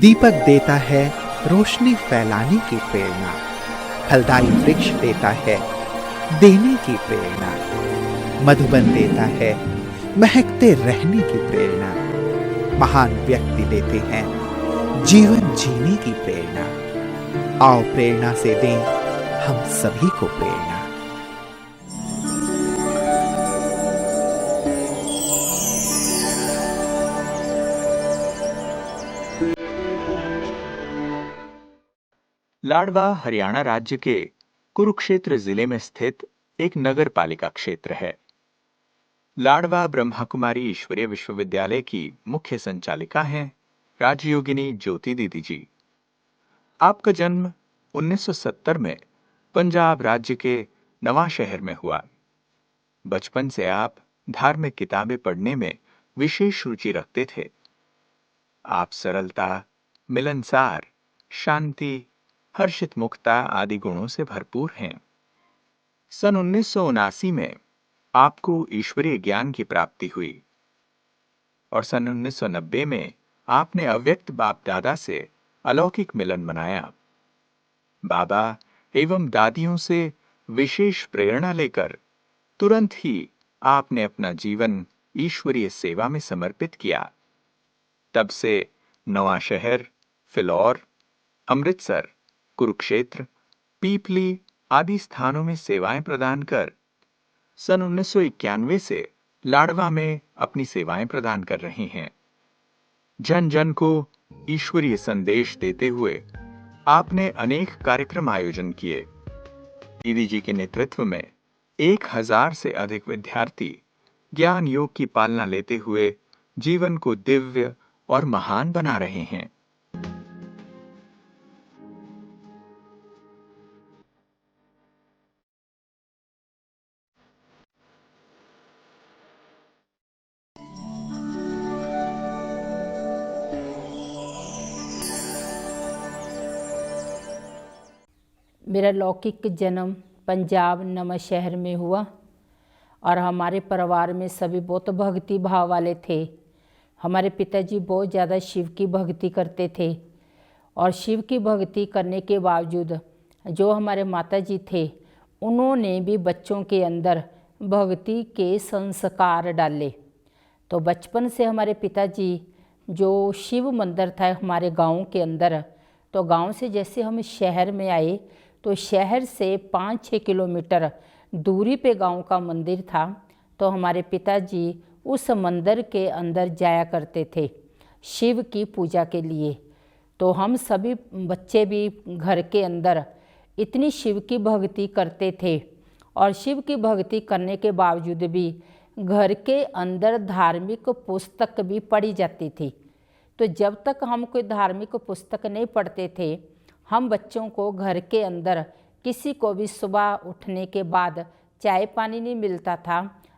दीपक देता है रोशनी फैलाने की प्रेरणा, फलदायी वृक्ष देता है देने की प्रेरणा, मधुबन देता है महकते रहने की प्रेरणा, महान व्यक्ति देते हैं जीवन जीने की प्रेरणा। आओ प्रेरणा से दें हम सभी को प्रेरणा। लाडवा हरियाणा राज्य के कुरुक्षेत्र जिले में स्थित एक नगर पालिका क्षेत्र है। लाडवा ब्रह्मा कुमारी ईश्वरीय विश्वविद्यालय की मुख्य संचालिका हैं राजयोगिनी ज्योति दीदी जी। आपका जन्म 1970 में पंजाब राज्य के नवांशहर में हुआ। बचपन से आप धार्मिक किताबें पढ़ने में विशेष रुचि रखते थे। आप सरलता, मिलनसार, शांति, हर्षित मुक्ता आदि गुणों से भरपूर हैं। सन 1979 में आपको ईश्वरीय ज्ञान की प्राप्ति हुई और सन 1990 में आपने अव्यक्त बाप दादा से अलौकिक मिलन मनाया। बाबा एवं दादियों से विशेष प्रेरणा लेकर तुरंत ही आपने अपना जीवन ईश्वरीय सेवा में समर्पित किया। तब से नवांशहर, फिलौर, अमृतसर, कुरुक्षेत्र, पीपली आदि स्थानों में सेवाएं प्रदान कर सन 1991 से लाडवा में अपनी सेवाएं प्रदान कर रही हैं। जन जन को ईश्वरीय संदेश देते हुए आपने अनेक कार्यक्रम आयोजन किए। दीदी जी के नेतृत्व में 1000 से अधिक विद्यार्थी ज्ञान योग की पालना लेते हुए जीवन को दिव्य और महान बना रहे हैं। मेरा लौकिक जन्म पंजाब नवांशहर में हुआ और हमारे परिवार में सभी बहुत भक्ति भाव वाले थे। हमारे पिताजी बहुत ज़्यादा शिव की भक्ति करते थे और शिव की भक्ति करने के बावजूद जो हमारे माताजी थे उन्होंने भी बच्चों के अंदर भक्ति के संस्कार डाले। तो बचपन से हमारे पिताजी जो शिव मंदिर था हमारे गांव के अंदर, तो गांव से जैसे हम शहर में आए तो शहर से 5-6 किलोमीटर दूरी पे गांव का मंदिर था। तो हमारे पिताजी उस मंदिर के अंदर जाया करते थे शिव की पूजा के लिए। तो हम सभी बच्चे भी घर के अंदर इतनी शिव की भक्ति करते थे और शिव की भक्ति करने के बावजूद भी घर के अंदर धार्मिक पुस्तक भी पढ़ी जाती थी। तो जब तक हम कोई धार्मिक पुस्तक नहीं पढ़ते थे, हम बच्चों को घर के अंदर किसी को भी सुबह उठने के बाद चाय पानी नहीं मिलता था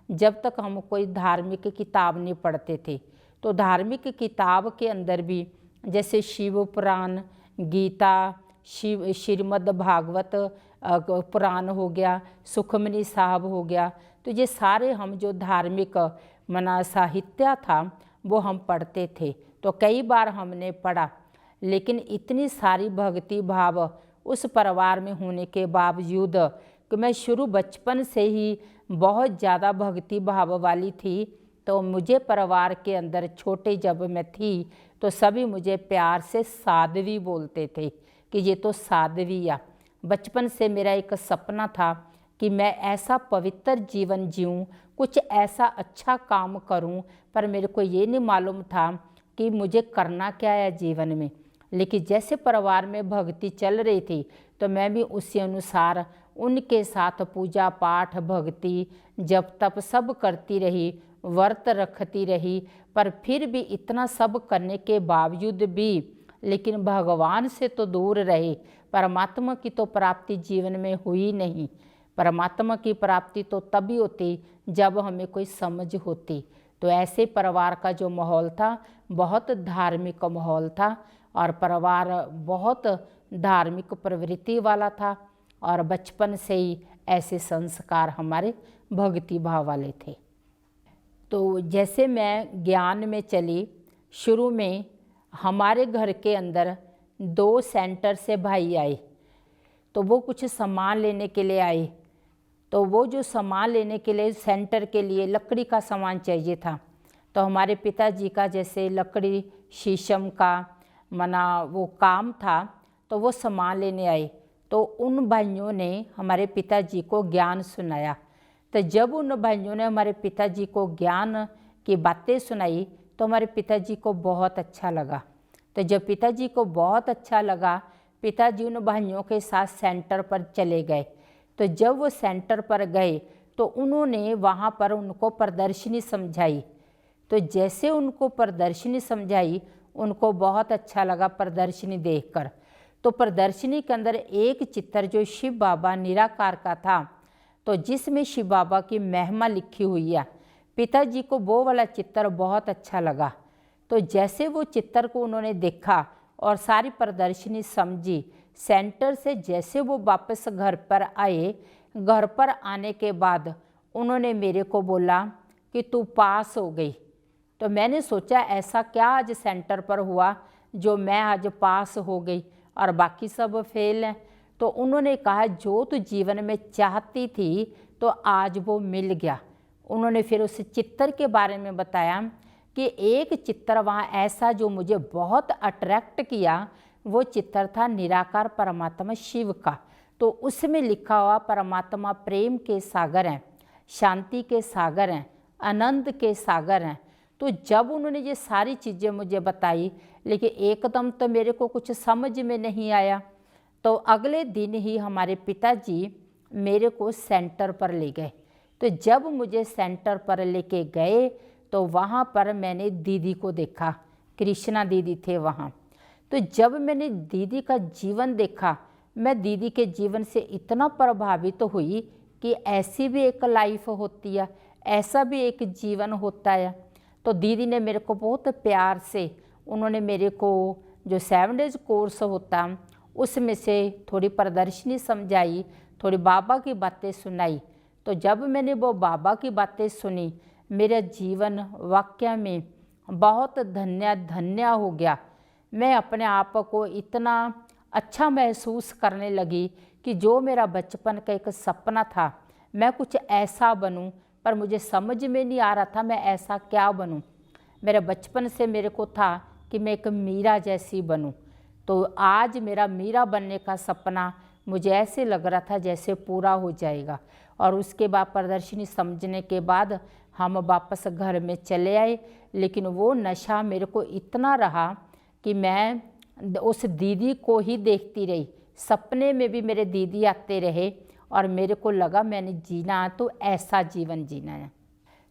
जब तक हम कोई धार्मिक किताब नहीं पढ़ते थे। तो धार्मिक किताब के अंदर भी जैसे शिव पुराण, गीता, शिव श्रीमद् भागवत पुराण हो गया, सुखमनी साहब हो गया, तो ये सारे हम जो धार्मिक मना साहित्य था वो हम पढ़ते थे। तो कई बार हमने पढ़ा, लेकिन इतनी सारी भक्ति भाव उस परिवार में होने के बावजूद कि मैं शुरू बचपन से ही बहुत ज़्यादा भक्ति भाव वाली थी। तो मुझे परिवार के अंदर छोटे जब मैं थी तो सभी मुझे प्यार से साध्वी बोलते थे कि ये तो साध्वी आ। बचपन से मेरा एक सपना था कि मैं ऐसा पवित्र जीवन जीऊँ, कुछ ऐसा अच्छा काम करूं, पर मेरे को ये नहीं मालूम था कि मुझे करना क्या है जीवन में। लेकिन जैसे परिवार में भक्ति चल रही थी तो मैं भी उसी अनुसार उनके साथ पूजा पाठ भक्ति जब तप सब करती रही, व्रत रखती रही। पर फिर भी इतना सब करने के बावजूद भी लेकिन भगवान से तो दूर रहे, परमात्मा की तो प्राप्ति जीवन में हुई नहीं। परमात्मा की प्राप्ति तो तभी होती जब हमें कोई समझ होती। तो ऐसे परिवार का जो माहौल था बहुत धार्मिक माहौल था और परिवार बहुत धार्मिक प्रवृत्ति वाला था और बचपन से ही ऐसे संस्कार हमारे भक्ति भाव वाले थे। तो जैसे मैं ज्ञान में चली, शुरू में हमारे घर के अंदर 2 सेंटर से भाई आए, तो वो कुछ सामान लेने के लिए आए। तो वो जो सामान लेने के लिए सेंटर के लिए लकड़ी का सामान चाहिए था, तो हमारे पिताजी का जैसे लकड़ी शीशम का मना वो काम था, तो वो सामान लेने आए। तो उन भाइयों ने हमारे पिताजी को ज्ञान सुनाया। तो जब उन भाइयों ने हमारे पिताजी को ज्ञान की बातें सुनाई तो हमारे पिताजी को बहुत अच्छा लगा। तो जब पिताजी को बहुत अच्छा लगा, पिताजी उन भाइयों के साथ सेंटर पर चले गए। तो जब वो सेंटर पर गए तो उन्होंने वहाँ पर उनको प्रदर्शनी समझाई। तो जैसे उनको प्रदर्शनी समझाई, उनको बहुत अच्छा लगा प्रदर्शनी देखकर। तो प्रदर्शनी के अंदर एक चित्र जो शिव बाबा निराकार का था, तो जिसमें शिव बाबा की महिमा लिखी हुई है, पिताजी को वो वाला चित्र बहुत अच्छा लगा। तो जैसे वो चित्र को उन्होंने देखा और सारी प्रदर्शनी समझी, सेंटर से जैसे वो वापस घर पर आए, घर पर आने के बाद उन्होंने मेरे को बोला कि तू पास हो गई। तो मैंने सोचा ऐसा क्या आज सेंटर पर हुआ जो मैं आज पास हो गई और बाकी सब फेल हैं। तो उन्होंने कहा जो तू जीवन में चाहती थी तो आज वो मिल गया। उन्होंने फिर उस चित्र के बारे में बताया कि एक चित्र वहाँ ऐसा जो मुझे बहुत अट्रैक्ट किया, वो चित्र था निराकार परमात्मा शिव का। तो उसमें लिखा हुआ परमात्मा प्रेम के सागर हैं, शांति के सागर हैं, आनंद के सागर हैं। तो जब उन्होंने ये सारी चीज़ें मुझे बताई, लेकिन एकदम तो मेरे को कुछ समझ में नहीं आया। तो अगले दिन ही हमारे पिताजी मेरे को सेंटर पर ले गए। तो जब मुझे सेंटर पर लेके गए तो वहाँ पर मैंने दीदी को देखा, कृष्णा दीदी थे वहाँ। तो जब मैंने दीदी का जीवन देखा, मैं दीदी के जीवन से इतना प्रभावित हुई कि ऐसी भी एक लाइफ होती है, ऐसा भी एक जीवन होता है। तो दीदी ने मेरे को बहुत प्यार से, उन्होंने मेरे को जो 7 डेज कोर्स होता उसमें से थोड़ी प्रदर्शनी समझाई, थोड़ी बाबा की बातें सुनाई। तो जब मैंने वो बाबा की बातें सुनी, मेरा जीवन वाकई में बहुत धन्य धन्य हो गया। मैं अपने आप को इतना अच्छा महसूस करने लगी कि जो मेरा बचपन का एक सपना था, मैं कुछ ऐसा बनूं, पर मुझे समझ में नहीं आ रहा था मैं ऐसा क्या बनूं। मेरे बचपन से मेरे को था कि मैं एक मीरा जैसी बनूं। तो आज मेरा मीरा बनने का सपना मुझे ऐसे लग रहा था जैसे पूरा हो जाएगा। और उसके बाद प्रदर्शनी समझने के बाद हम वापस घर में चले आए। लेकिन वो नशा मेरे को इतना रहा कि मैं उस दीदी को ही देखती रही, सपने में भी मेरे दीदी आते रहे और मेरे को लगा मैंने जीना तो ऐसा जीवन जीना है।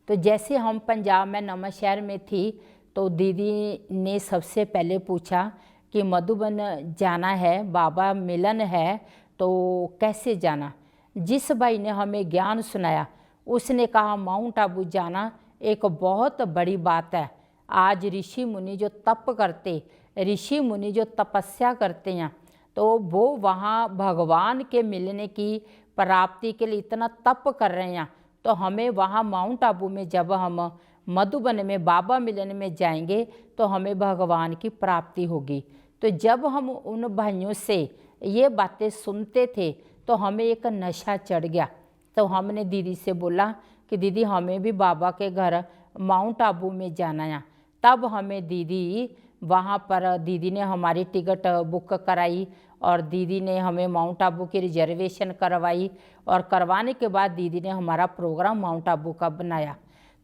तो जैसे हम पंजाब में नवांशहर में थी, तो दीदी ने सबसे पहले पूछा कि मधुबन जाना है, बाबा मिलन है, तो कैसे जाना। जिस भाई ने हमें ज्ञान सुनाया उसने कहा माउंट आबू जाना एक बहुत बड़ी बात है। आज ऋषि मुनि जो तप करते, ऋषि मुनि जो तपस्या करते हैं, तो वो वहाँ भगवान के मिलने की प्राप्ति के लिए इतना तप कर रहे हैं। तो हमें वहाँ माउंट आबू में जब हम मधुबन में बाबा मिलन में जाएंगे तो हमें भगवान की प्राप्ति होगी। तो जब हम उन भाइयों से ये बातें सुनते थे तो हमें एक नशा चढ़ गया। तो हमने दीदी से बोला कि दीदी हमें भी बाबा के घर माउंट आबू में जाना है। तब हमें दीदी वहाँ पर दीदी ने हमारी टिकट बुक कराई और दीदी ने हमें माउंट आबू की रिजर्वेशन करवाई और करवाने के बाद दीदी ने हमारा प्रोग्राम माउंट आबू का बनाया।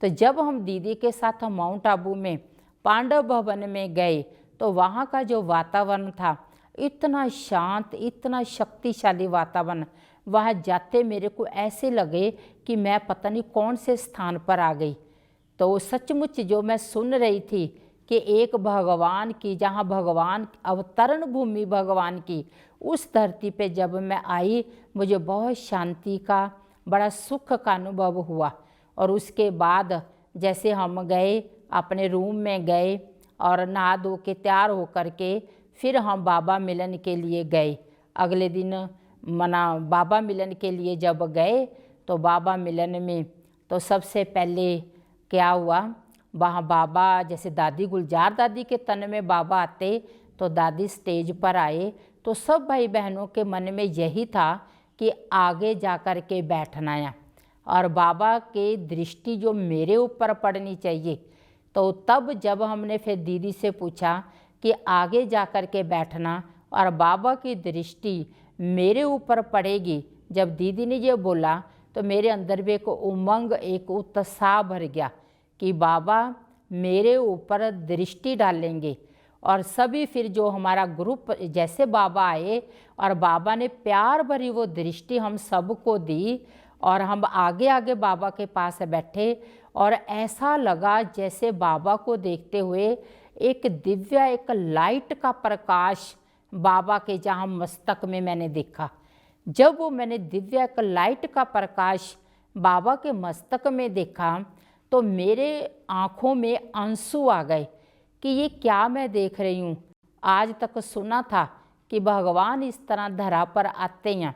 तो जब हम दीदी के साथ माउंट आबू में पांडव भवन में गए तो वहाँ का जो वातावरण था इतना शांत, इतना शक्तिशाली वातावरण, वहाँ जाते मेरे को ऐसे लगे कि मैं पता नहीं कौन से स्थान पर आ गई। तो सचमुच जो मैं सुन रही थी कि एक भगवान की, जहाँ भगवान अवतरण भूमि भगवान की, उस धरती पे जब मैं आई मुझे बहुत शांति का, बड़ा सुख का अनुभव हुआ। और उसके बाद जैसे हम गए अपने रूम में गए और नहा धो के तैयार होकर के फिर हम बाबा मिलन के लिए गए। अगले दिन बाबा मिलन के लिए जब गए तो बाबा मिलन में तो सबसे पहले क्या हुआ, वहाँ बाबा, जैसे दादी गुलजार दादी के तन में बाबा आते तो दादी स्टेज पर आए तो सब भाई बहनों के मन में यही था कि आगे जा कर के बैठना है और बाबा की दृष्टि जो मेरे ऊपर पड़नी चाहिए। तो तब जब हमने फिर दीदी से पूछा कि आगे जा कर के बैठना और बाबा की दृष्टि मेरे ऊपर पड़ेगी, जब दीदी ने ये बोला तो मेरे अंदर भी एक उमंग, एक उत्साह भर गया कि बाबा मेरे ऊपर दृष्टि डालेंगे। और सभी फिर जो हमारा ग्रुप, जैसे बाबा आए और बाबा ने प्यार भरी वो दृष्टि हम सबको दी और हम आगे आगे बाबा के पास बैठे और ऐसा लगा जैसे बाबा को देखते हुए एक दिव्य, एक लाइट का प्रकाश बाबा के जहाँ मस्तक में मैंने देखा। जब वो मैंने दिव्य एक लाइट का प्रकाश बाबा के मस्तक में देखा तो मेरे आँखों में आंसू आ गए कि ये क्या मैं देख रही हूँ। आज तक सुना था कि भगवान इस तरह धरा पर आते हैं,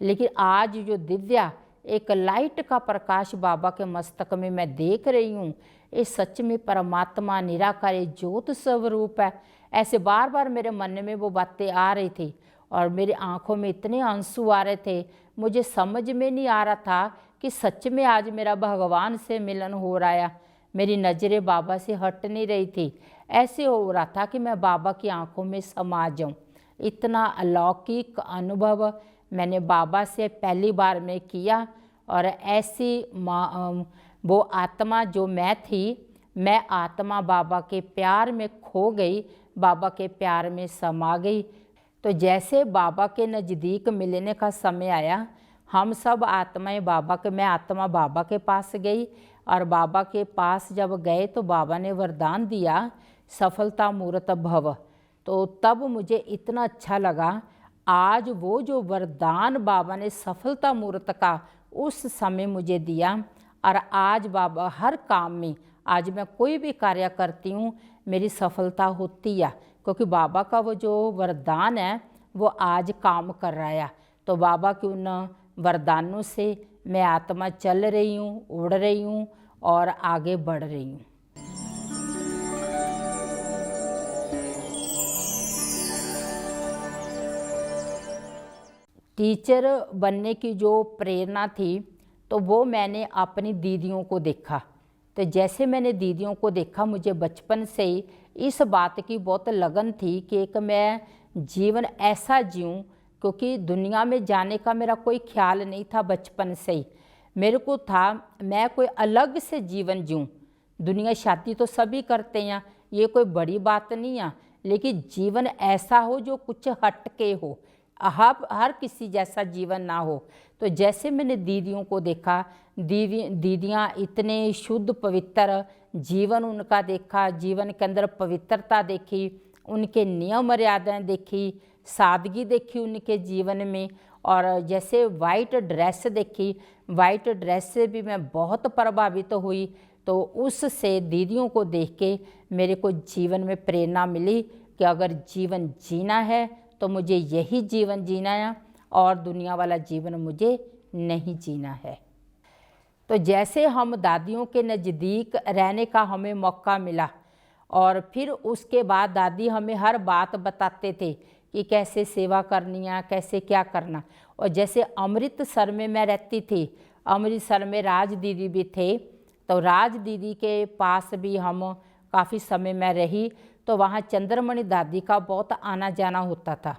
लेकिन आज जो दिव्या एक लाइट का प्रकाश बाबा के मस्तक में मैं देख रही हूँ, ये सच में परमात्मा निराकार ज्योत स्वरूप है। ऐसे बार बार मेरे मन में वो बातें आ रही थी और मेरी आंखों में इतने आंसू आ रहे थे, मुझे समझ में नहीं आ रहा था कि सच में आज मेरा भगवान से मिलन हो रहा है। मेरी नज़रें बाबा से हट नहीं रही थी, ऐसे हो रहा था कि मैं बाबा की आंखों में समा जाऊं। इतना अलौकिक अनुभव मैंने बाबा से पहली बार में किया और ऐसी वो आत्मा जो मैं थी, मैं आत्मा बाबा के प्यार में खो गई, बाबा के प्यार में समा गई। तो जैसे बाबा के नज़दीक मिलने का समय आया, हम सब आत्माएं बाबा के, मैं आत्मा बाबा के पास गई और बाबा के पास जब गए तो बाबा ने वरदान दिया, सफलता मूर्त भव। तो तब मुझे इतना अच्छा लगा, आज वो जो वरदान बाबा ने सफलता मूर्त का उस समय मुझे दिया और आज बाबा हर काम में, आज मैं कोई भी कार्य करती हूँ मेरी सफलता होती है, क्योंकि बाबा का वो जो वरदान है वो आज काम कर रहा है। तो बाबा के उन वरदानों से मैं आत्मा चल रही हूँ, उड़ रही हूँ और आगे बढ़ रही हूँ। टीचर बनने की जो प्रेरणा थी तो वो मैंने अपनी दीदियों को देखा। तो जैसे मैंने दीदियों को देखा, मुझे बचपन से ही इस बात की बहुत लगन थी कि एक मैं जीवन ऐसा जीऊँ, क्योंकि दुनिया में जाने का मेरा कोई ख्याल नहीं था बचपन से ही। मेरे को था मैं कोई अलग से जीवन जीऊँ। दुनिया शादी तो सभी करते हैं, ये कोई बड़ी बात नहीं है, लेकिन जीवन ऐसा हो जो कुछ हट के हो, हर किसी जैसा जीवन ना हो। तो जैसे मैंने दीदियों को देखा, दीदियाँ इतने शुद्ध पवित्र जीवन उनका देखा, जीवन के अंदर पवित्रता देखी, उनके नियम मर्यादाएं देखी, सादगी देखी उनके जीवन में। और जैसे वाइट ड्रेस देखी, वाइट ड्रेस से भी मैं बहुत प्रभावित हुई। तो उससे दीदियों को देख के मेरे को जीवन में प्रेरणा मिली कि अगर जीवन जीना है तो मुझे यही जीवन जीना है और दुनिया वाला जीवन मुझे नहीं जीना है। तो जैसे हम दादियों के नज़दीक रहने का हमें मौका मिला और फिर उसके बाद दादी हमें हर बात बताते थे कि कैसे सेवा करनी है, कैसे क्या करना। और जैसे अमृतसर में मैं रहती थी, अमृतसर में राज दीदी भी थे, तो राज दीदी के पास भी हम काफ़ी समय में रही। तो वहाँ चंद्रमणि दादी का बहुत आना जाना होता था।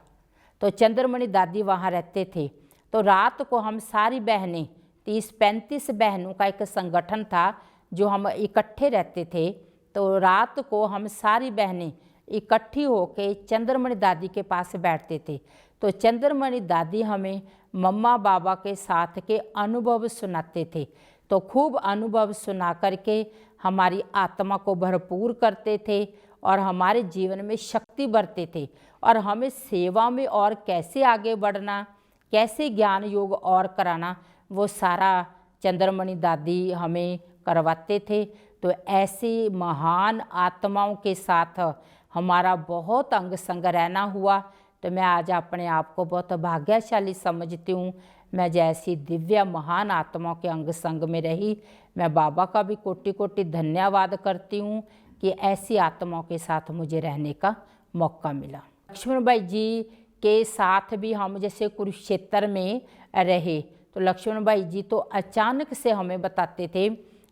तो चंद्रमणि दादी वहाँ रहते थे। तो रात को हम सारी बहनें, 30-35 बहनों का एक संगठन था जो हम इकट्ठे रहते थे। तो रात को हम सारी बहनें इकट्ठी होके चंद्रमणि दादी के पास बैठते थे। तो चंद्रमणि दादी हमें मम्मा बाबा के साथ के अनुभव सुनाते थे। तो खूब अनुभव सुना करके हमारी आत्मा को भरपूर करते थे और हमारे जीवन में शक्ति भरते थे और हमें सेवा में और कैसे आगे बढ़ना, कैसे ज्ञान योग और कराना, वो सारा चंद्रमणि दादी हमें करवाते थे। तो ऐसी महान आत्माओं के साथ हमारा बहुत अंग संग रहना हुआ। तो मैं आज अपने आप को बहुत भाग्यशाली समझती हूँ। मैं जैसी दिव्य महान आत्माओं के अंग संग में रही, मैं बाबा का भी कोटि कोटि धन्यवाद करती हूँ कि ऐसी आत्माओं के साथ मुझे रहने का मौका मिला। लक्ष्मण भाई जी के साथ भी हम जैसे कुरुक्षेत्र में रहे तो लक्ष्मण भाई जी तो अचानक से हमें बताते थे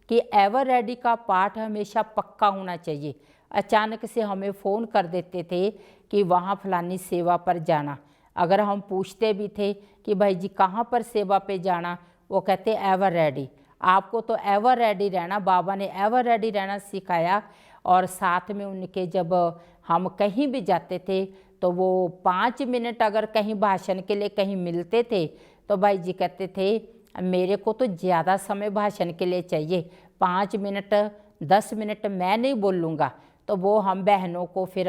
कि एवर रेडी का पाठ हमेशा पक्का होना चाहिए। अचानक से हमें फ़ोन कर देते थे कि वहाँ फलानी सेवा पर जाना। अगर हम पूछते भी थे कि भाई जी कहाँ पर सेवा पे जाना, वो कहते एवर रेडी। आपको तो एवर रेडी रहना, बाबा ने एवर रेडी रहना सिखाया। और साथ में उनके जब हम कहीं भी जाते थे तो वो 5 मिनट अगर कहीं भाषण के लिए कहीं मिलते थे तो भाई जी कहते थे मेरे को तो ज़्यादा समय भाषण के लिए चाहिए, 5 मिनट 10 मिनट मैं नहीं बोलूँगा। तो वो हम बहनों को फिर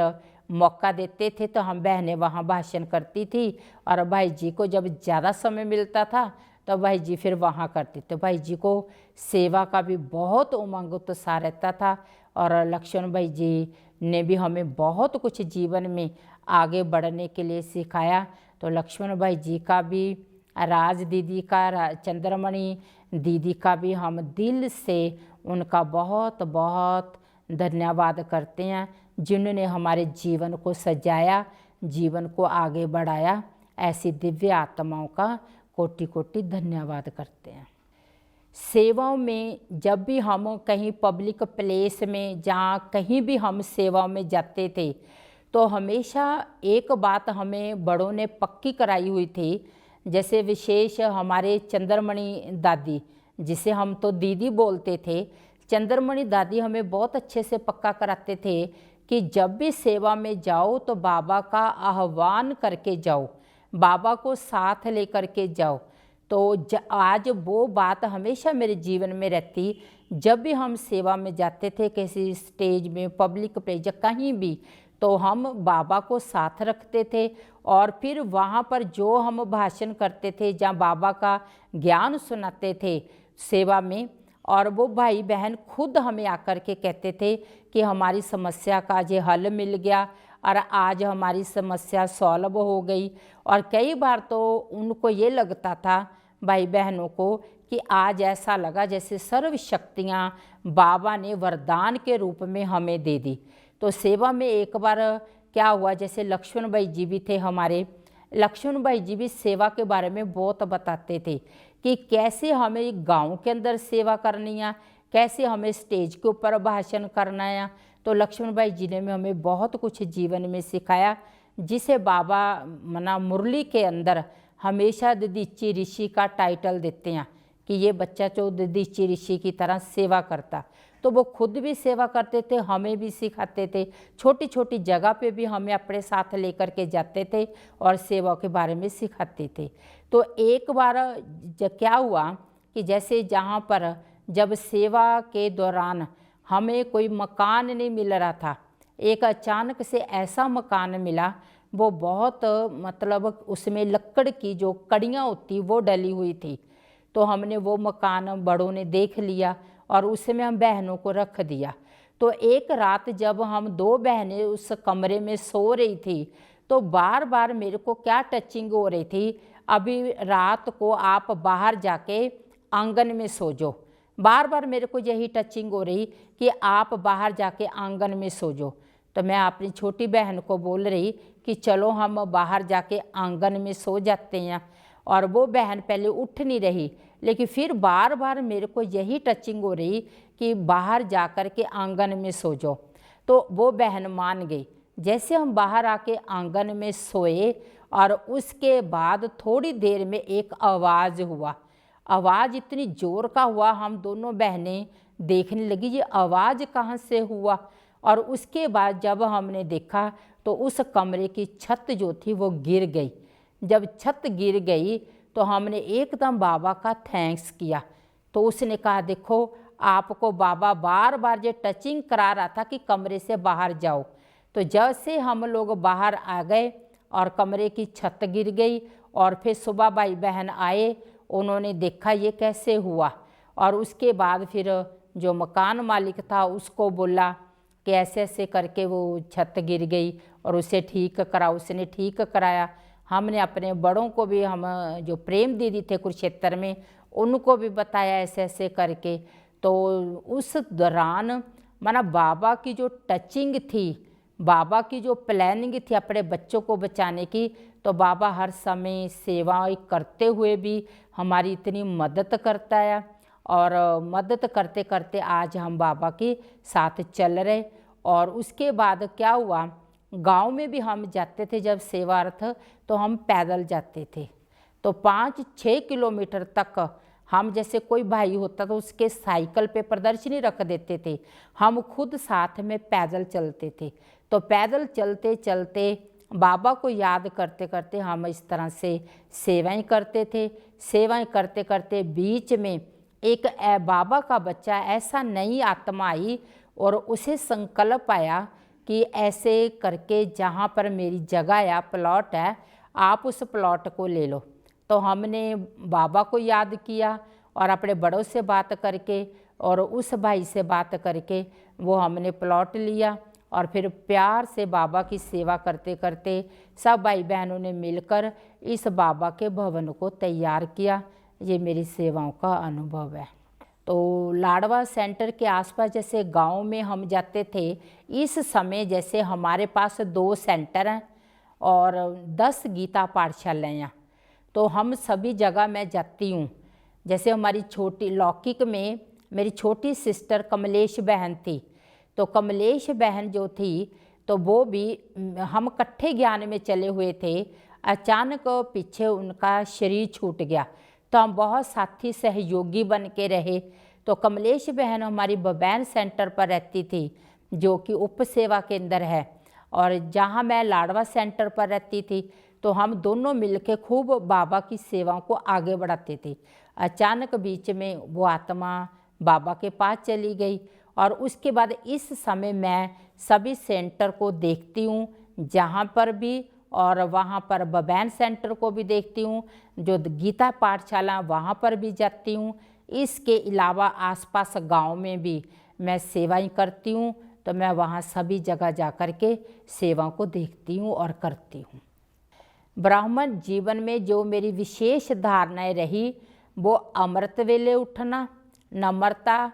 मौका देते थे तो हम बहनें वहाँ भाषण करती थी और भाई जी को जब ज़्यादा समय मिलता था तो भाई जी फिर वहाँ करते थे। भाई जी को सेवा का भी बहुत उमंग उत्साह रहता था और लक्ष्मण भाई जी ने भी हमें बहुत कुछ जीवन में आगे बढ़ने के लिए सिखाया। तो लक्ष्मण भाई जी का भी, राज दीदी का, चंद्रमणि दीदी का भी हम दिल से उनका बहुत बहुत धन्यवाद करते हैं, जिन्होंने हमारे जीवन को सजाया, जीवन को आगे बढ़ाया। ऐसी दिव्य आत्माओं का कोटि कोटि धन्यवाद करते हैं। सेवाओं में जब भी हम कहीं पब्लिक प्लेस में जहाँ कहीं भी हम सेवाओं में जाते थे तो हमेशा एक बात हमें बड़ों ने पक्की कराई हुई थी। जैसे विशेष हमारे चंद्रमणि दादी, जिसे हम तो दीदी बोलते थे, चंद्रमणि दादी हमें बहुत अच्छे से पक्का कराते थे कि जब भी सेवा में जाओ तो बाबा का आह्वान करके जाओ, बाबा को साथ लेकर के जाओ। तो आज वो बात हमेशा मेरे जीवन में रहती। जब भी हम सेवा में जाते थे किसी स्टेज में, पब्लिक प्लेस, कहीं भी, तो हम बाबा को साथ रखते थे और फिर वहाँ पर जो हम भाषण करते थे, जहाँ बाबा का ज्ञान सुनाते थे सेवा में, और वो भाई बहन खुद हमें आकर के कहते थे कि हमारी समस्या का आज हल मिल गया और आज हमारी समस्या सॉल्व हो गई। और कई बार तो उनको ये लगता था भाई बहनों को कि आज ऐसा लगा जैसे सर्व शक्तियाँ बाबा ने वरदान के रूप में हमें दे दी। तो सेवा में एक बार क्या हुआ, जैसे लक्ष्मण भाई जी भी थे हमारे, लक्ष्मण भाई जी भी सेवा के बारे में बहुत बताते थे कि कैसे हमें गांव के अंदर सेवा करनी है, कैसे हमें स्टेज के ऊपर भाषण करना है। तो लक्ष्मण भाई जी ने हमें बहुत कुछ जीवन में सिखाया, जिसे बाबा मना मुरली के अंदर हमेशा ददीची ऋषि का टाइटल देते हैं कि ये बच्चा जो ददीची ऋषि की तरह सेवा करता। तो वो खुद भी सेवा करते थे, हमें भी सिखाते थे, छोटी छोटी जगह पे भी हमें अपने साथ लेकर के जाते थे और सेवा के बारे में सिखाते थे। तो एक बार क्या हुआ कि जैसे जहाँ पर जब सेवा के दौरान हमें कोई मकान नहीं मिल रहा था, एक अचानक से ऐसा मकान मिला, वो बहुत मतलब उसमें लकड़ की जो कड़ियाँ होती वो डली हुई थी। तो हमने वो मकान बड़ों ने देख लिया और उसमें हम बहनों को रख दिया। तो एक रात जब हम 2 बहनें उस कमरे में सो रही थी तो बार बार मेरे को क्या टचिंग हो रही थी, अभी रात को आप बाहर जाके आंगन में सो जाओ। बार बार मेरे को यही टचिंग हो रही कि आप बाहर जाके आंगन में सो जाओ। तो मैं अपनी छोटी बहन को बोल रही कि चलो हम बाहर जाके आंगन में सो जाते हैं। और वो बहन पहले उठ नहीं रही, लेकिन फिर बार बार मेरे को यही टचिंग हो रही कि बाहर जाकर के आंगन में सो जाओ। तो वो बहन मान गई। जैसे हम बाहर आके आंगन में सोए और उसके बाद थोड़ी देर में एक आवाज़ हुआ। आवाज़ इतनी ज़ोर का हुआ, हम दोनों बहनें देखने लगी ये आवाज़ कहाँ से हुआ। और उसके बाद जब हमने देखा तो उस कमरे की छत जो थी वो गिर गई। जब छत गिर गई तो हमने एकदम बाबा का थैंक्स किया। तो उसने कहा देखो आपको बाबा बार बार ये टचिंग करा रहा था कि कमरे से बाहर जाओ। तो जैसे हम लोग बाहर आ गए और कमरे की छत गिर गई और फिर सुबह भाई बहन आए, उन्होंने देखा ये कैसे हुआ। और उसके बाद फिर जो मकान मालिक था उसको बोला कि ऐसे ऐसे करके वो छत गिर गई और उसे ठीक करा। उसने ठीक कराया। हमने अपने बड़ों को भी, हम जो प्रेम दीदी थे कुरुक्षेत्र में, उनको भी बताया ऐसे ऐसे करके। तो उस दौरान माना बाबा की जो टचिंग थी, बाबा की जो प्लानिंग थी अपने बच्चों को बचाने की, तो बाबा हर समय सेवाएं करते हुए भी हमारी इतनी मदद करता है। और मदद करते करते आज हम बाबा के साथ चल रहे। और उसके बाद क्या हुआ, गांव में भी हम जाते थे जब सेवार्थ, तो हम पैदल जाते थे। तो 5-6 किलोमीटर तक हम, जैसे कोई भाई होता तो उसके साइकिल पे प्रदर्शनी रख देते थे, हम खुद साथ में पैदल चलते थे। तो पैदल चलते चलते बाबा को याद करते करते हम इस तरह से सेवाएं करते थे। सेवाएं करते करते बीच में एक बाबा का बच्चा, ऐसा नई आत्मा आई और उसे संकल्प आया कि ऐसे करके जहाँ पर मेरी जगह या प्लॉट है, आप उस प्लॉट को ले लो। तो हमने बाबा को याद किया और अपने बड़ों से बात करके और उस भाई से बात करके वो हमने प्लॉट लिया। और फिर प्यार से बाबा की सेवा करते करते सब भाई बहनों ने मिलकर इस बाबा के भवन को तैयार किया। ये मेरी सेवाओं का अनुभव है। तो लाडवा सेंटर के आसपास जैसे गांव में हम जाते थे, इस समय जैसे हमारे पास 2 सेंटर हैं और 10 गीता पाठशालाएँ। तो हम सभी जगह मैं जाती हूँ। जैसे हमारी छोटी लौकिक में मेरी छोटी सिस्टर कमलेश बहन थी, तो कमलेश बहन जो थी तो वो भी, हम इकट्ठे ज्ञान में चले हुए थे। अचानक पीछे उनका शरीर छूट गया, तो हम बहुत साथी सहयोगी बन के रहे। तो कमलेश बहन हमारी बबैन सेंटर पर रहती थी, जो कि उप सेवा केंद्र है, और जहाँ मैं लाडवा सेंटर पर रहती थी। तो हम दोनों मिलके खूब बाबा की सेवाओं को आगे बढ़ाते थे। अचानक बीच में वो आत्मा बाबा के पास चली गई और उसके बाद इस समय मैं सभी सेंटर को देखती हूँ जहाँ पर भी, और वहाँ पर बबैन सेंटर को भी देखती हूँ, जो गीता पाठशाला वहाँ पर भी जाती हूँ। इसके अलावा आसपास गांव में भी मैं सेवाएं करती हूँ, तो मैं वहाँ सभी जगह जा कर के सेवाओं को देखती हूँ और करती हूँ। ब्राह्मण जीवन में जो मेरी विशेष धारणाएं रही, वो अमृत वेले उठना, नम्रता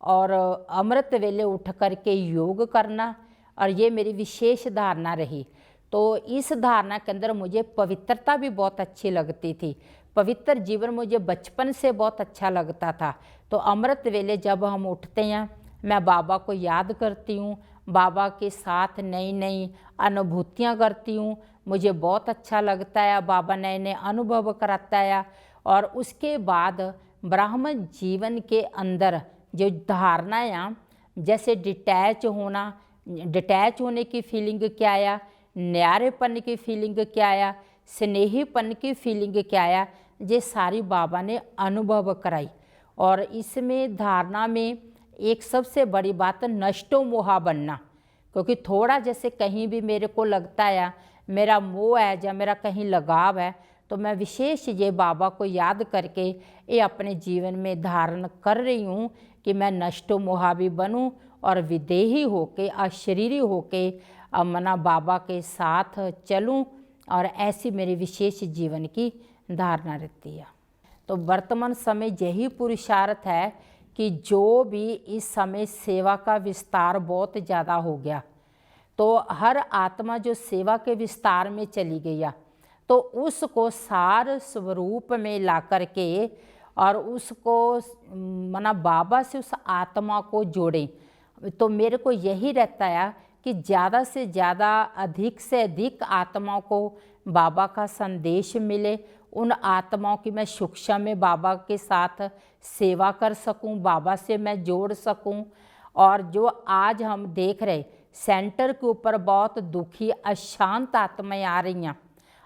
और अमृत वेले उठ कर के योग करना, और ये मेरी विशेष धारणा रही। तो इस धारणा के अंदर मुझे पवित्रता भी बहुत अच्छी लगती थी। पवित्र जीवन मुझे बचपन से बहुत अच्छा लगता था। तो अमृत वेले जब हम उठते हैं, मैं बाबा को याद करती हूँ, बाबा के साथ नई नई अनुभूतियाँ करती हूँ। मुझे बहुत अच्छा लगता है, बाबा नए नए अनुभव कराता है। और उसके बाद ब्राह्मण जीवन के अंदर जो धारणाएँ, जैसे डिटैच होने की फीलिंग क्या आया, न्यारेपन की फीलिंग क्या आया, स्नेहीपन की फीलिंग क्या आया, ये सारी बाबा ने अनुभव कराई। और इसमें धारणा में एक सबसे बड़ी बात नष्टो मोहा बनना, क्योंकि थोड़ा जैसे कहीं भी मेरे को लगता है मेरा मोह है या मेरा कहीं लगाव है, तो मैं विशेष ये बाबा को याद करके ये अपने जीवन में धारण कर रही हूँ कि मैं नष्टो मोहा भी बनूँ और विदेही होके, अशरीरी होके मना बाबा के साथ चलूं। और ऐसी मेरी विशेष जीवन की धारणा रहती है। तो वर्तमान समय यही पुरुषार्थ है कि जो भी इस समय सेवा का विस्तार बहुत ज़्यादा हो गया, तो हर आत्मा जो सेवा के विस्तार में चली गई, तो उसको सार स्वरूप में ला कर के और उसको मना बाबा से उस आत्मा को जोड़ें। तो मेरे को यही रहता है कि ज़्यादा से ज़्यादा, अधिक से अधिक आत्माओं को बाबा का संदेश मिले, उन आत्माओं की मैं सूक्ष्म में बाबा के साथ सेवा कर सकूं, बाबा से मैं जोड़ सकूं। और जो आज हम देख रहे सेंटर के ऊपर बहुत दुखी अशांत आत्माएं आ रही हैं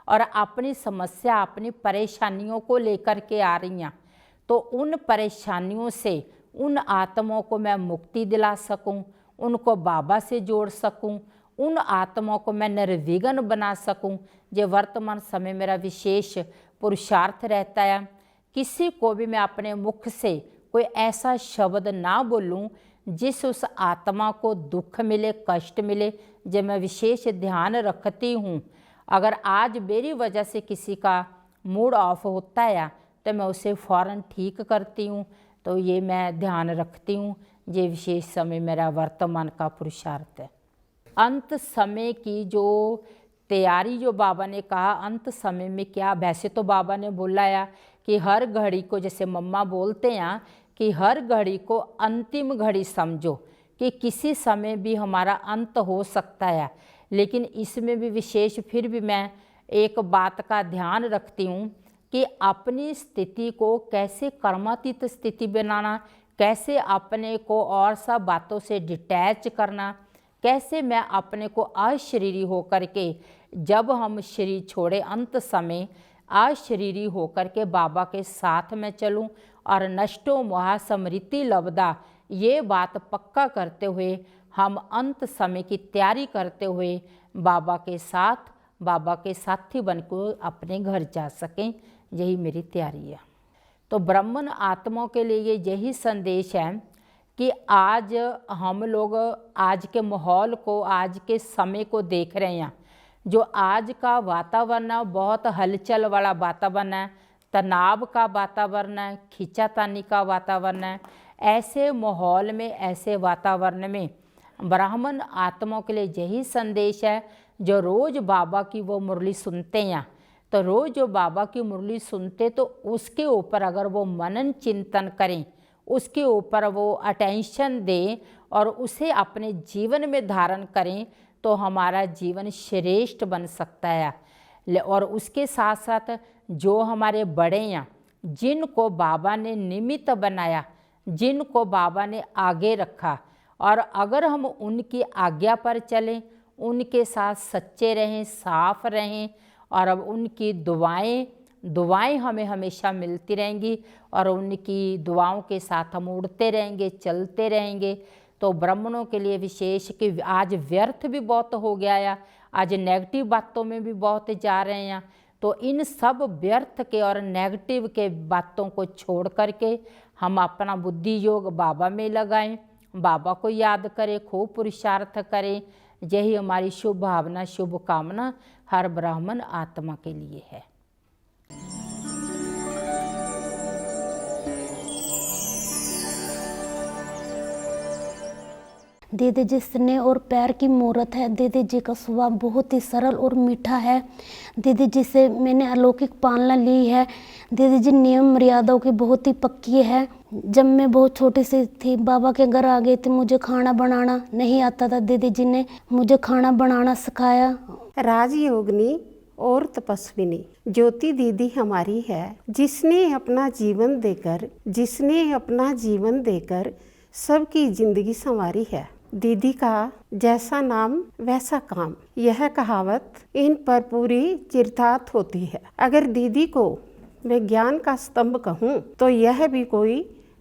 और अपनी समस्या, अपनी परेशानियों को लेकर के आ रही हैं, तो उन परेशानियों से उन आत्माओं को मैं मुक्ति दिला सकूं, उनको बाबा से जोड़ सकूं, उन आत्माओं को मैं निर्विघ्न बना सकूं। ये वर्तमान समय मेरा विशेष पुरुषार्थ रहता है। किसी को भी मैं अपने मुख से कोई ऐसा शब्द ना बोलूं जिससे उस आत्मा को दुख मिले, कष्ट मिले। जब मैं विशेष ध्यान रखती हूँ अगर आज मेरी वजह से किसी का मूड ऑफ होता है तो मैं उसे फ़ौरन ठीक करती हूँ। तो ये मैं ध्यान रखती हूँ। ये विशेष समय मेरा वर्तमान का पुरुषार्थ है। अंत समय की जो तैयारी, जो बाबा ने कहा अंत समय में क्या, वैसे तो बाबा ने बोला कि हर घड़ी को, जैसे मम्मा बोलते हैं कि हर घड़ी को अंतिम घड़ी समझो, कि किसी समय भी हमारा अंत हो सकता है। लेकिन इसमें भी विशेष फिर भी मैं एक बात का ध्यान रखती हूँ कि अपनी स्थिति को कैसे कर्मातीत स्थिति बनाना, कैसे अपने को और सब बातों से डिटैच करना, कैसे मैं अपने को अशरीरी होकर के, जब हम शरीर छोड़े अंत समय, अशरीरी होकर के बाबा के साथ में चलूं और नष्टो मोहा समृद्धि लब्धा, ये बात पक्का करते हुए हम अंत समय की तैयारी करते हुए बाबा के साथ, बाबा के साथी बनकर अपने घर जा सकें। यही मेरी तैयारी है। तो ब्राह्मण आत्माओं के लिए यही संदेश है कि आज हम लोग आज के माहौल को, आज के समय को देख रहे हैं। जो आज का वातावरण है बहुत हलचल वाला वातावरण है, तनाव का वातावरण है, खींचातानी का वातावरण है। ऐसे माहौल में, ऐसे वातावरण में ब्राह्मण आत्माओं के लिए यही संदेश है, जो रोज़ बाबा की वो मुरली सुनते हैं, तो रोज़ जो बाबा की मुरली सुनते तो उसके ऊपर अगर वो मनन चिंतन करें, उसके ऊपर वो अटेंशन दें और उसे अपने जीवन में धारण करें, तो हमारा जीवन श्रेष्ठ बन सकता है। और उसके साथ साथ जो हमारे बड़े हैं, जिनको बाबा ने निमित्त बनाया, जिनको बाबा ने आगे रखा, और अगर हम उनकी आज्ञा पर चलें, उनके साथ सच्चे रहें, साफ रहें, और अब उनकी दुआएं हमें हमेशा मिलती रहेंगी, और उनकी दुआओं के साथ हम उड़ते रहेंगे, चलते रहेंगे। तो ब्राह्मणों के लिए विशेष कि आज व्यर्थ भी बहुत हो गया है, आज नेगेटिव बातों में भी बहुत जा रहे हैं। तो इन सब व्यर्थ के और नेगेटिव के बातों को छोड़ करके हम अपना बुद्धि योग बाबा में लगाएं, बाबा को याद करें, खूब पुरुषार्थ करें। यही हमारी शुभ भावना, शुभ कामना हर ब्राह्मण आत्मा के लिए है। दीदी जी स्नेह और प्यार की मूर्त है। दीदी जी का स्वभाव बहुत ही सरल और मीठा है। दीदी जी से मैंने अलौकिक पालना ली है। दीदी जी नियम मर्यादाओं की बहुत ही पक्की है। जब मैं बहुत छोटी सी थी, बाबा के घर आ गई थी, मुझे खाना बनाना नहीं आता था। दीदी जी ने मुझे खाना बनाना सिखाया। राजयोगिनी और तपस्विनी ज्योति दीदी हमारी है, जिसने अपना जीवन देकर सबकी जिंदगी संवारी है। दीदी का जैसा नाम वैसा काम, यह कहावत इन पर पूरी चिरतार्थ होती है। अगर दीदी को मैं ज्ञान का स्तंभ कहूँ तो यह भी कोई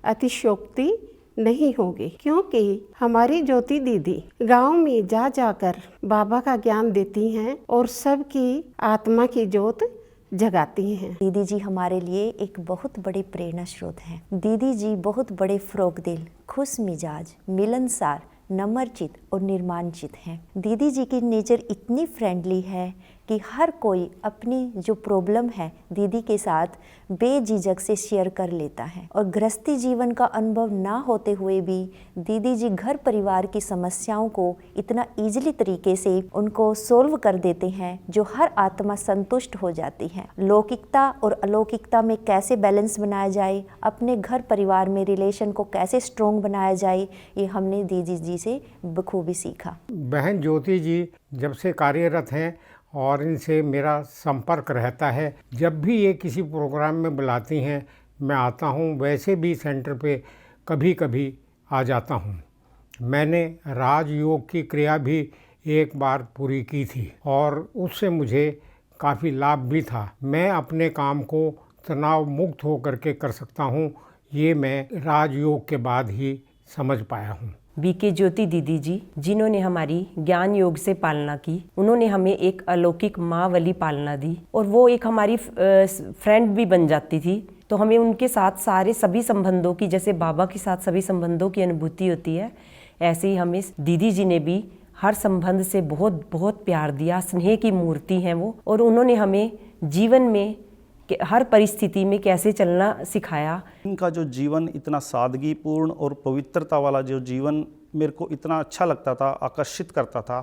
अतिशयोक्ति नहीं होगी, क्योंकि हमारी ज्योति दीदी गांव में जा जाकर बाबा का ज्ञान देती हैं और सबकी आत्मा की ज्योत जगाती हैं। दीदी जी हमारे लिए एक बहुत बड़े प्रेरणा स्रोत हैं। दीदी जी बहुत बड़े फरोगदिल, खुश मिजाज, मिलनसार, नम्रचित और निर्माणचित हैं। दीदी जी की नेचर इतनी फ्रेंडली है कि हर कोई अपनी जो प्रॉब्लम है दीदी के साथ बेझिझक से शेयर कर लेता है। और गृहस्थी जीवन का अनुभव ना होते हुए भी दीदी जी घर परिवार की समस्याओं को इतना ईजिली तरीके से उनको सोल्व कर देते हैं, जो हर आत्मा संतुष्ट हो जाती है। लौकिकता और अलौकिकता में कैसे बैलेंस बनाया जाए, अपने घर परिवार में रिलेशन को कैसे स्ट्रॉन्ग बनाया जाए, ये हमने दीदी जी से बखूबी सीखा। बहन ज्योति जी जब से कार्यरत हैं और इनसे मेरा संपर्क रहता है। जब भी ये किसी प्रोग्राम में बुलाती हैं मैं आता हूँ। वैसे भी सेंटर पे कभी कभी आ जाता हूँ। मैंने राजयोग की क्रिया भी एक बार पूरी की थी और उससे मुझे काफ़ी लाभ भी था। मैं अपने काम को तनाव मुक्त होकर के कर सकता हूँ, ये मैं राजयोग के बाद ही समझ पाया हूँ। बीके ज्योति दीदी जी, जिन्होंने हमारी ज्ञान योग से पालना की, उन्होंने हमें एक अलौकिक माँ वाली पालना दी और वो एक हमारी फ्रेंड भी बन जाती थी। तो हमें उनके साथ सारे सभी संबंधों की, जैसे बाबा के साथ सभी संबंधों की अनुभूति होती है, ऐसे ही हमें दीदी जी ने भी हर संबंध से बहुत बहुत प्यार दिया, स्नेह की मूर्ति हैं वो। और उन्होंने हमें जीवन में हर परिस्थिति में कैसे चलना सिखाया। इनका जो जीवन इतना सादगीपूर्ण और पवित्रता वाला जो जीवन मेरे को इतना अच्छा लगता था, आकर्षित करता था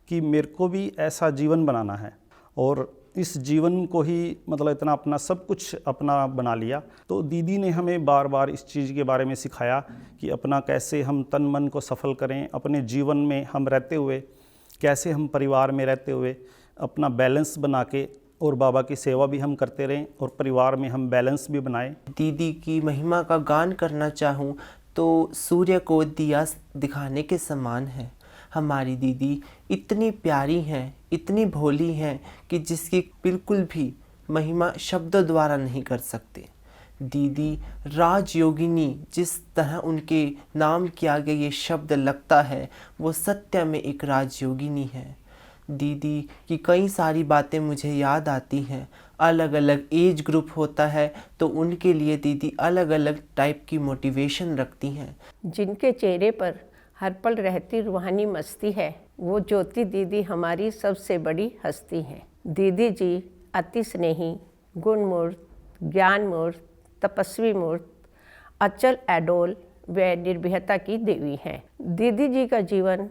कि मेरे को भी ऐसा जीवन बनाना है। और इस जीवन को ही मतलब इतना अपना सब कुछ अपना बना लिया। तो दीदी ने हमें बार बार इस चीज़ के बारे में सिखाया कि अपना कैसे हम तन मन को सफल करें, अपने जीवन में हम रहते हुए कैसे हम परिवार में रहते हुए अपना बैलेंस बना के और बाबा की सेवा भी हम करते रहें और परिवार में हम बैलेंस भी बनाएं। दीदी की महिमा का गान करना चाहूँ तो सूर्य को दिया दिखाने के समान है। हमारी दीदी इतनी प्यारी हैं, इतनी भोली हैं कि जिसकी बिल्कुल भी महिमा शब्दों द्वारा नहीं कर सकते। दीदी राजयोगिनी, जिस तरह उनके नाम के आगे ये शब्द लगता है, वो सत्य में एक राजयोगिनी है। दीदी की कई सारी बातें मुझे याद आती हैं। अलग अलग एज ग्रुप होता है तो उनके लिए दीदी अलग अलग टाइप की मोटिवेशन रखती हैं। जिनके चेहरे पर हर पल रहती रूहानी मस्ती है, वो ज्योति दीदी हमारी सबसे बड़ी हस्ती हैं। दीदी जी अति स्नेही, गुणमूर्त, ज्ञानमूर्त, तपस्वी मूर्त, अचल अडोल व निर्भयता की देवी हैं। दीदी जी का जीवन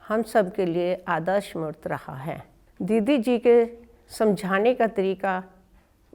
हम सब के लिए आदर्श मूर्त रहा है। दीदी जी के समझाने का तरीका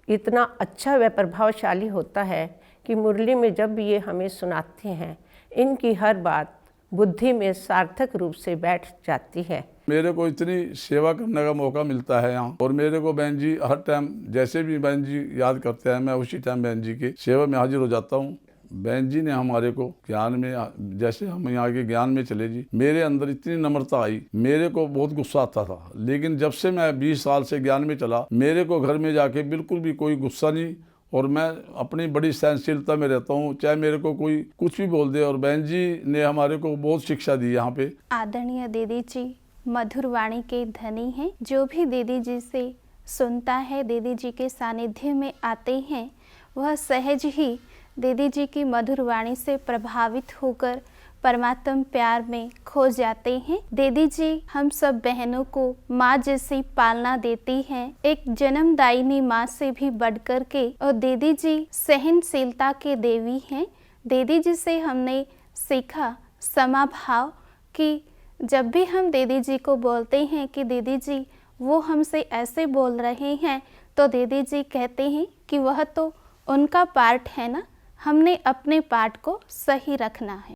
इतना अच्छा व प्रभावशाली होता है कि मुरली में जब भी ये हमें सुनाते हैं, इनकी हर बात बुद्धि में सार्थक रूप से बैठ जाती है। मेरे को इतनी सेवा करने का मौका मिलता है यहाँ, और मेरे को बहन जी हर टाइम जैसे भी बहन जी याद करते हैं, मैं उसी टाइम बहन जी की सेवा में हाजिर हो जाता हूँ। बहन जी ने हमारे को ज्ञान में, जैसे हम यहाँ के ज्ञान में चले जी, मेरे अंदर इतनी नम्रता आई। मेरे को बहुत गुस्सा आता था, लेकिन जब से मैं 20 साल से ज्ञान में चला, मेरे को घर में जाके बिल्कुल भी कोई गुस्सा नहीं, और मैं अपनी बड़ी सहनशीलता में रहता हूँ, चाहे मेरे को कोई कुछ भी बोल दे। और बहन जी ने हमारे को बहुत शिक्षा दी यहाँ पे। आदरणीय दीदी जी मधुर वाणी के धनी हैं। जो भी दीदी जी से सुनता है, दीदी जी के सानिध्य में आते हैं, वह सहज ही दीदी जी की मधुर वाणी से प्रभावित होकर परमात्म प्यार में खो जाते हैं। दीदी जी हम सब बहनों को माँ जैसी पालना देती हैं, एक जन्मदायिनी माँ से भी बढ़कर के। और दीदी जी सहनशीलता के देवी हैं। दीदी जी से हमने सीखा समा भाव कि जब भी हम दीदी जी को बोलते हैं कि दीदी जी वो हमसे ऐसे बोल रहे हैं, तो दीदी जी कहते हैं कि वह तो उनका पार्ट है ना, हमने अपने पार्ट को सही रखना है।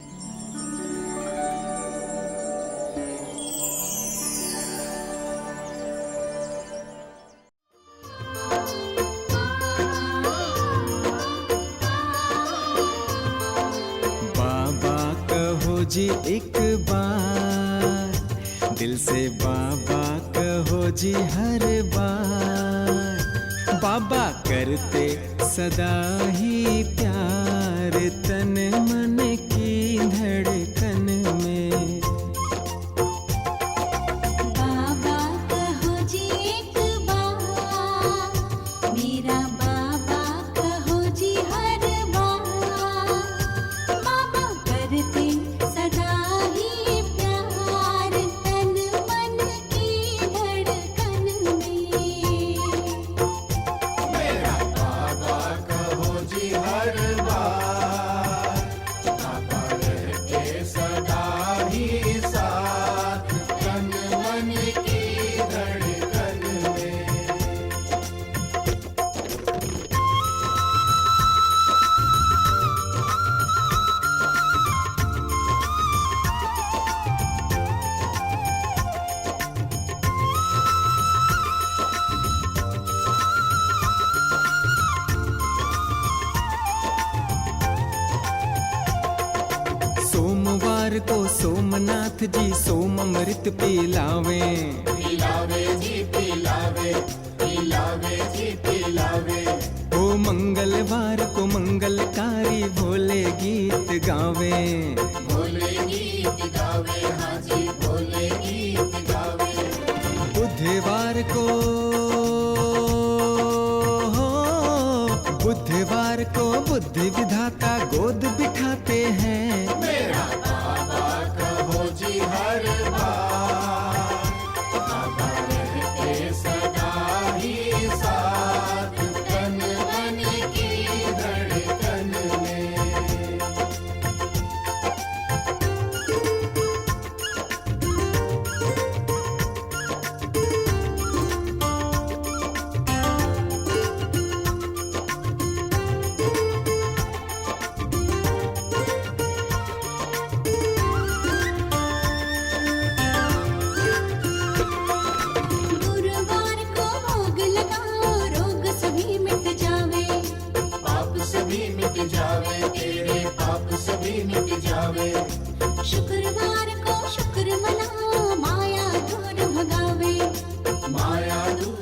बाबा कहो जी एक बार, दिल से बाबा कहो जी हर बार। बाबा करते सदा ही प्यार, तन मन की धड़कन में। बाबा कहो जी एक बार, मेरा बाबा कहो जी हर बार। बाबा करते सदा ही प्यार, तन मन की धड़कन में। मेरा बाबा कहो जी हर बार, बाबा रहते सदा ही साथ, तन मन की धड़कन में। सोमवार को सोमनाथ जी सोम अमृत पिलावे, पिलावे जी पिलावे, पिलावे जी पिलावे। ओ मंगलवार को मंगलकारी भोले गीत गावे, भोले गीत गावे, हाँ जी भोले गीत गावे। बुधवार को बुद्धि विधाता गोद बिठाते हैं। मेरा बाबा कहो जी हर बार, सभी मिट जावे, तेरे पाप सभी मिट जावे। शुक्रवार को शुक्र मना, माया दूर भगावे, माया दूर